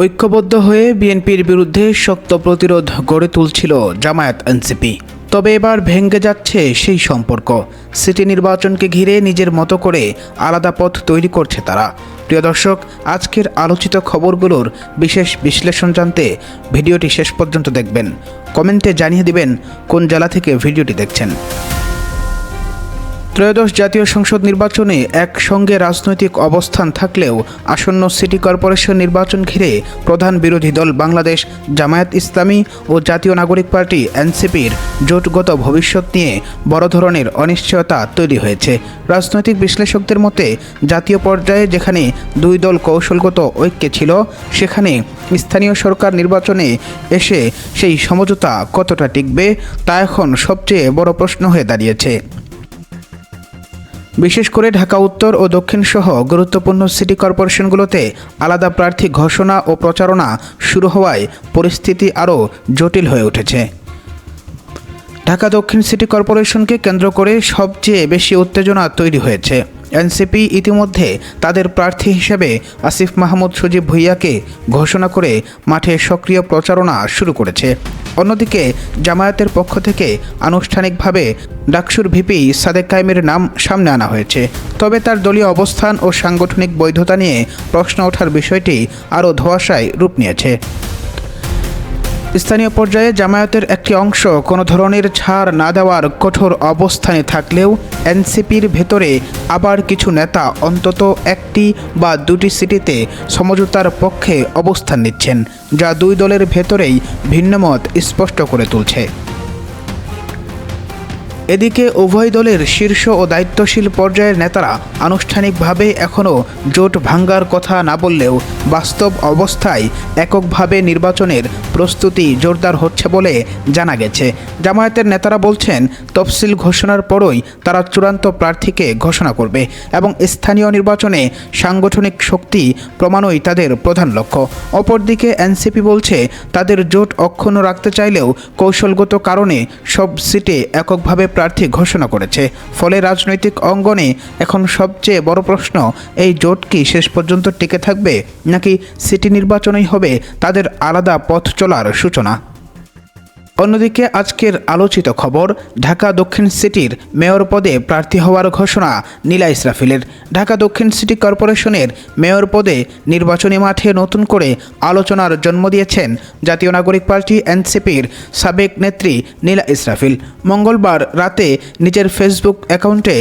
ঐক্যবদ্ধ হয়ে বিএনপির বিরুদ্ধে শক্ত প্রতিরোধ গড়ে তুলছিল জামায়াত এনসিপি। তবে এবার ভেঙে যাচ্ছে সেই সম্পর্ক। সিটি নির্বাচনকে ঘিরে নিজের মতো করে আলাদা পথ তৈরি করছে তারা। প্রিয় দর্শক, আজকের আলোচিত খবরগুলোর বিশেষ বিশ্লেষণ জানতে ভিডিওটি শেষ পর্যন্ত দেখবেন। কমেন্টে জানিয়ে দিবেন কোন জেলা থেকে ভিডিওটি দেখছেন। ত্রয়োদশ জাতীয় সংসদ নির্বাচনে একসঙ্গে রাজনৈতিক অবস্থান থাকলেও আসন্ন সিটি কর্পোরেশন নির্বাচন ঘিরে প্রধান বিরোধী দল বাংলাদেশ জামায়াত ইসলামী ও জাতীয় নাগরিক পার্টি এনসিপির জোটগত ভবিষ্যৎ নিয়ে বড় ধরনের অনিশ্চয়তা তৈরি হয়েছে। রাজনৈতিক বিশ্লেষকদের মতে জাতীয় পর্যায়ে যেখানে দুই দল কৌশলগত ঐক্যে ছিল, সেখানে স্থানীয় সরকার নির্বাচনে এসে সেই সমঝোতা কতটা টিকবে তা এখন সবচেয়ে বড় প্রশ্ন হয়ে দাঁড়িয়েছে। বিশেষ করে ঢাকা উত্তর ও দক্ষিণ সহ গুরুত্বপূর্ণ সিটি কর্পোরেশনগুলোতে আলাদা প্রার্থী ঘোষণা ও প্রচারণা শুরু হওয়ায় পরিস্থিতি আরও জটিল হয়ে উঠেছে। ঢাকা দক্ষিণ সিটি কর্পোরেশনকে কেন্দ্র করে সবচেয়ে বেশি উত্তেজনা তৈরি হয়েছে। এনসিপি ইতিমধ্যে তাদের প্রার্থী হিসেবে আসিফ মাহমুদ সজীব ভুঁইয়াকে ঘোষণা করে মাঠে সক্রিয় প্রচারণা শুরু করেছে। অন্যদিকে জামায়াতের পক্ষ থেকে আনুষ্ঠানিকভাবে ডাকসুর ভিপি সাদেক কায়েমের নাম সামনে আনা হয়েছে। তবে তার দলীয় অবস্থান ও সাংগঠনিক বৈধতা নিয়ে প্রশ্ন ওঠার বিষয়টি আরও ধোঁয়াশায় রূপ নিয়েছে। স্থানীয় পর্যায়ে জামায়াতের একটি অংশ কোনো ধরনের ছাড় না দেওয়ার কঠোর অবস্থানে থাকলেও এনসিপির ভেতরে আবার কিছু নেতা অন্তত একটি বা দুটি সিটিতে সমঝোতার পক্ষে অবস্থান নিচ্ছেন, যা দুই দলের ভেতরেই ভিন্নমত স্পষ্ট করে তুলছে। এদিকে উভয় দলের শীর্ষ ও দায়িত্বশীল পর্যায়ের নেতারা আনুষ্ঠানিকভাবে এখনও জোট ভাঙ্গার কথা না বললেও বাস্তব অবস্থায় এককভাবে নির্বাচনের প্রস্তুতি জোরদার হচ্ছে বলে জানা গেছে। জামায়াতের নেতারা বলছেন, তফসিল ঘোষণার পরই তারা চূড়ান্ত প্রার্থীকে ঘোষণা করবে এবং স্থানীয় নির্বাচনে সাংগঠনিক শক্তি প্রমাণই তাদের প্রধান লক্ষ্য। অপরদিকে এনসিপি বলছে, তাদের জোট অক্ষুণ্ণ রাখতে চাইলেও কৌশলগত কারণে সব সিটে এককভাবে প্রার্থী ঘোষণা করেছে। ফলে রাজনৈতিক অঙ্গনে এখন সবচেয়ে বড় প্রশ্ন, এই জোট কি শেষ পর্যন্ত টিকে থাকবে নাকি সিটি নির্বাচনই হবে তাদের আলাদা পথ চলার সূচনা। অন্যদিকে আজকের আলোচিত খবর, ঢাকা দক্ষিণ সিটির মেয়র পদে প্রার্থী হওয়ার ঘোষণা নীলা ইসরাফিলের। ঢাকা দক্ষিণ সিটি কর্পোরেশনের মেয়র পদে নির্বাচনী মাঠে নতুন করে আলোচনার জন্ম দিয়েছেন জাতীয় নাগরিক পার্টি এনসিপির সাবেক নেত্রী নীলা ইসরাফিল। মঙ্গলবার রাতে নিজের ফেসবুক অ্যাকাউন্টে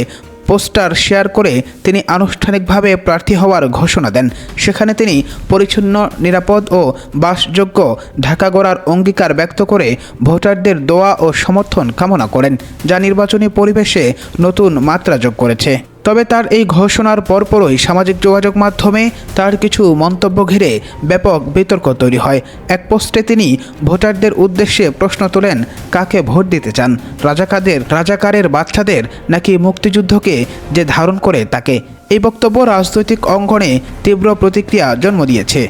পোস্টার শেয়ার করে তিনি আনুষ্ঠানিকভাবে প্রার্থী হওয়ার ঘোষণা দেন। সেখানে তিনি পরিচ্ছন্ন, নিরাপদ ও বাসযোগ্য ঢাকা গড়ার অঙ্গীকার ব্যক্ত করে ভোটারদের দোয়া ও সমর্থন কামনা করেন, যা নির্বাচনী পরিবেশে নতুন মাত্রা যোগ করেছে। তবে তার এই ঘোষণার পরপরই সামাজিক যোগাযোগ মাধ্যমে তার কিছু মন্তব্য ঘিরে ব্যাপক বিতর্ক তৈরি হয়। এক পোস্টে তিনি ভোটারদের উদ্দেশ্যে প্রশ্ন তোলেন, কাকে ভোট দিতে চান, রাজাকারের বাচ্চাদের নাকি মুক্তিযুদ্ধকে যে ধারণ করে তাকে। এই বক্তব্য রাজনৈতিক অঙ্গনে তীব্র প্রতিক্রিয়া জন্ম দিয়েছে।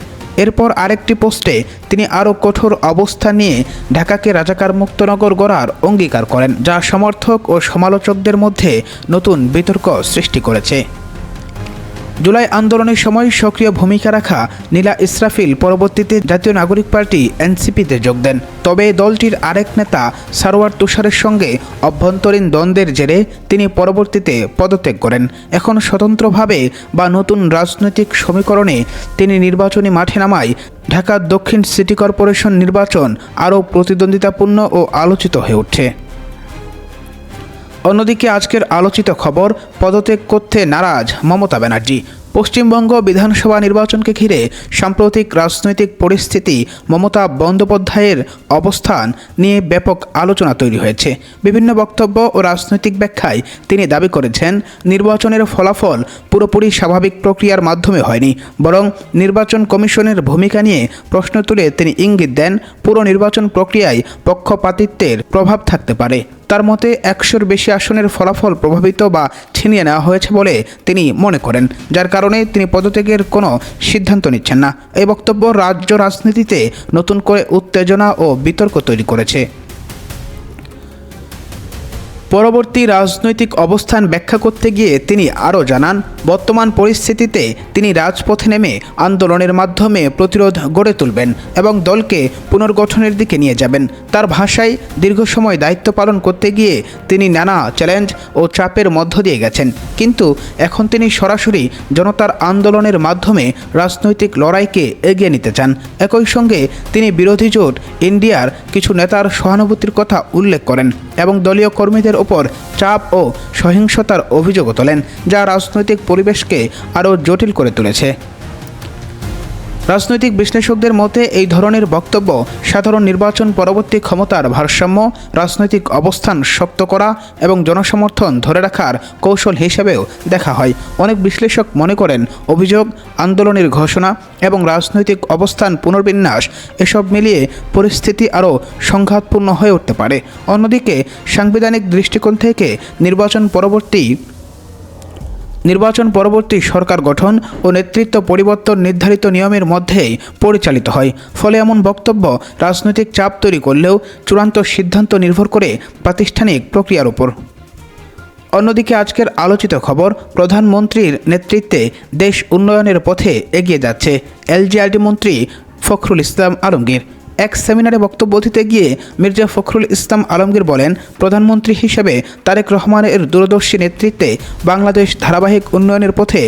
এরপর আরেকটি পোস্টে তিনি আরও কঠোর অবস্থান নিয়ে ঢাকাকে রাজাকার মুক্ত নগর গড়ার অঙ্গীকার করেন, যা সমর্থক ও সমালোচকদের মধ্যে নতুন বিতর্ক সৃষ্টি করেছে। জুলাই আন্দোলনের সময় সক্রিয় ভূমিকা রাখা নীলা ইসরাফিল পরবর্তীতে জাতীয় নাগরিক পার্টি এনসিপিতে যোগ দেন। তবে দলটির আরেক নেতা সারোয়ার তুষারের সঙ্গে অভ্যন্তরীণ দ্বন্দ্বের জেরে তিনি পরবর্তীতে পদত্যাগ করেন। এখন স্বতন্ত্রভাবে বা নতুন রাজনৈতিক সমীকরণে তিনি নির্বাচনী মাঠে নামায় ঢাকা দক্ষিণ সিটি কর্পোরেশন নির্বাচন আরও প্রতিদ্বন্দ্বিতাপূর্ণ ও আলোচিত হয়ে উঠছে। অন্যদিকে আজকের আলোচিত খবর, পদত্যাগ করতে নারাজ মমতা ব্যানার্জি। পশ্চিমবঙ্গ বিধানসভা নির্বাচনকে ঘিরে সাম্প্রতিক রাজনৈতিক পরিস্থিতি, মমতা বন্দ্যোপাধ্যায়ের অবস্থান নিয়ে ব্যাপক আলোচনা তৈরি হয়েছে। বিভিন্ন বক্তব্য ও রাজনৈতিক ব্যাখ্যায় তিনি দাবি করেছেন, নির্বাচনের ফলাফল পুরোপুরি স্বাভাবিক প্রক্রিয়ার মাধ্যমে হয়নি, বরং নির্বাচন কমিশনের ভূমিকা নিয়ে প্রশ্ন তুলে তিনি ইঙ্গিত দেন, পুরো নির্বাচন প্রক্রিয়ায় পক্ষপাতিত্বের প্রভাব থাকতে পারে। তার মতে 100-র বেশি আসনের ফলাফল প্রভাবিত বা ছিনিয়ে নেওয়া হয়েছে বলে তিনি মনে করেন, যার কারণে তিনি পদত্যাগের কোনো সিদ্ধান্ত নিচ্ছেন না। এই বক্তব্য রাজ্য রাজনীতিতে নতুন করে উত্তেজনা ও বিতর্ক তৈরি করেছে। পরবর্তী রাজনৈতিক অবস্থান ব্যাখ্যা করতে গিয়ে তিনি আরও জানান, বর্তমান পরিস্থিতিতে তিনি রাজপথে নেমে আন্দোলনের মাধ্যমে প্রতিরোধ গড়ে তুলবেন এবং দলকে পুনর্গঠনের দিকে নিয়ে যাবেন। তার ভাষায়, দীর্ঘ সময় দায়িত্ব পালন করতে গিয়ে তিনি নানা চ্যালেঞ্জ ও চাপের মধ্য দিয়ে গেছেন, কিন্তু এখন তিনি সরাসরি জনতার আন্দোলনের মাধ্যমে রাজনৈতিক লড়াইকে এগিয়ে নিতে চান। একই সঙ্গে তিনি বিরোধী জোট ইন্ডিয়ার কিছু নেতার সহানুভূতির কথা উল্লেখ করেন এবং দলীয় কর্মীদের ওপর চাপ ও সহিংসতার অভিযোগও তোলেন, যা রাজনৈতিক পরিবেশকে আরও জটিল করে তুলেছে। রাজনৈতিক বিশ্লেষকদের মতে এই ধরনের বক্তব্য সাধারণ নির্বাচন পরবর্তী ক্ষমতার ভারসাম্য, রাজনৈতিক অবস্থান শক্ত করা এবং জনসমর্থন ধরে রাখার কৌশল হিসেবেও দেখা হয়। অনেক বিশ্লেষক মনে করেন, অভিযোগ, আন্দোলনের ঘোষণা এবং রাজনৈতিক অবস্থান পুনর্বিন্যাস এসব মিলিয়ে পরিস্থিতি আরও সংঘাতপূর্ণ হয়ে উঠতে পারে। অন্যদিকে সাংবিধানিক দৃষ্টিকোণ থেকে নির্বাচন পরবর্তী সরকার গঠন ও নেতৃত্ব পরিবর্তন নির্ধারিত নিয়মের মধ্যেই পরিচালিত হয়। ফলে এমন বক্তব্য রাজনৈতিক চাপ তৈরি করলেও চূড়ান্ত সিদ্ধান্ত নির্ভর করে প্রাতিষ্ঠানিক প্রক্রিয়ার উপর। অন্যদিকে আজকের আলোচিত খবর, প্রধানমন্ত্রীর নেতৃত্বে দেশ উন্নয়নের পথে এগিয়ে যাচ্ছে, এলজিআরডি মন্ত্রী ফখরুল ইসলাম আলমগীর। এক সেমিনারে বক্তব্য দিতে গিয়ে মির্জা ফখরুল ইসলাম আলমগীর বলেন, প্রধানমন্ত্রী হিসেবে তারেক রহমানের দূরদর্শী নেতৃত্বে বাংলাদেশ ধারাবাহিক উন্নয়নের পথে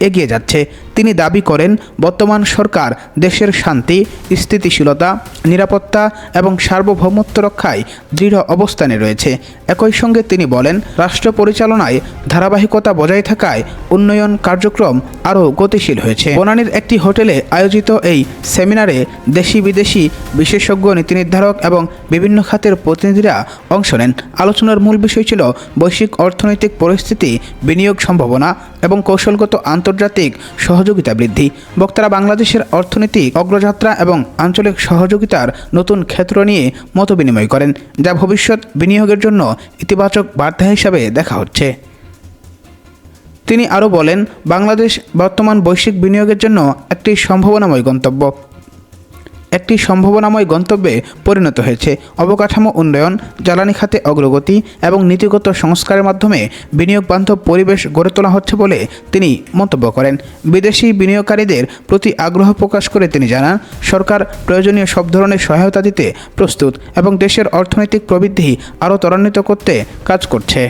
এগিয়ে যাচ্ছে। তিনি দাবি করেন, বর্তমান সরকার দেশের শান্তি, স্থিতিশীলতা, নিরাপত্তা এবং সার্বভৌমত্ব রক্ষায় দৃঢ় অবস্থানে রয়েছে। একই সঙ্গে তিনি বলেন, রাষ্ট্র পরিচালনায় ধারাবাহিকতা বজায় থাকায় উন্নয়ন কার্যক্রম আরও গতিশীল হয়েছে। বনানীর একটি হোটেলে আয়োজিত এই সেমিনারে দেশি বিদেশি বিশেষজ্ঞ, নীতি নির্ধারক এবং বিভিন্ন খাতের প্রতিনিধিরা অংশ নেন। আলোচনার মূল বিষয় ছিল বৈশ্বিক অর্থনৈতিক পরিস্থিতি, বিনিয়োগ সম্ভাবনা এবং কৌশলগত আন্তর্জাতিক সহযোগিতা বৃদ্ধি। বক্তারা বাংলাদেশের অর্থনৈতিক অগ্রযাত্রা এবং আঞ্চলিক সহযোগিতার নতুন ক্ষেত্র নিয়ে মতবিনিময় করেন, যা ভবিষ্যৎ বিনিয়োগের জন্য ইতিবাচক বার্তা হিসাবে দেখা হচ্ছে। তিনি আরও বলেন, বাংলাদেশ বর্তমান বৈশ্বিক বিনিয়োগের জন্য একটি সম্ভাবনাময় গন্তব্যে পরিণত হয়েছে। অবকাঠামো উন্নয়ন, জ্বালানি খাতে অগ্রগতি এবং নীতিগত সংস্কারের মাধ্যমে বিনিয়োগ বান্ধব পরিবেশ গড়ে তোলা হচ্ছে বলে তিনি মন্তব্য করেন। বিদেশি বিনিয়োগকারীদের প্রতি আগ্রহ প্রকাশ করে তিনি জানান, সরকার প্রয়োজনীয় সব ধরনের সহায়তা দিতে প্রস্তুত এবং দেশের অর্থনৈতিক প্রবৃদ্ধি আরও ত্বরান্বিত করতে কাজ করছে।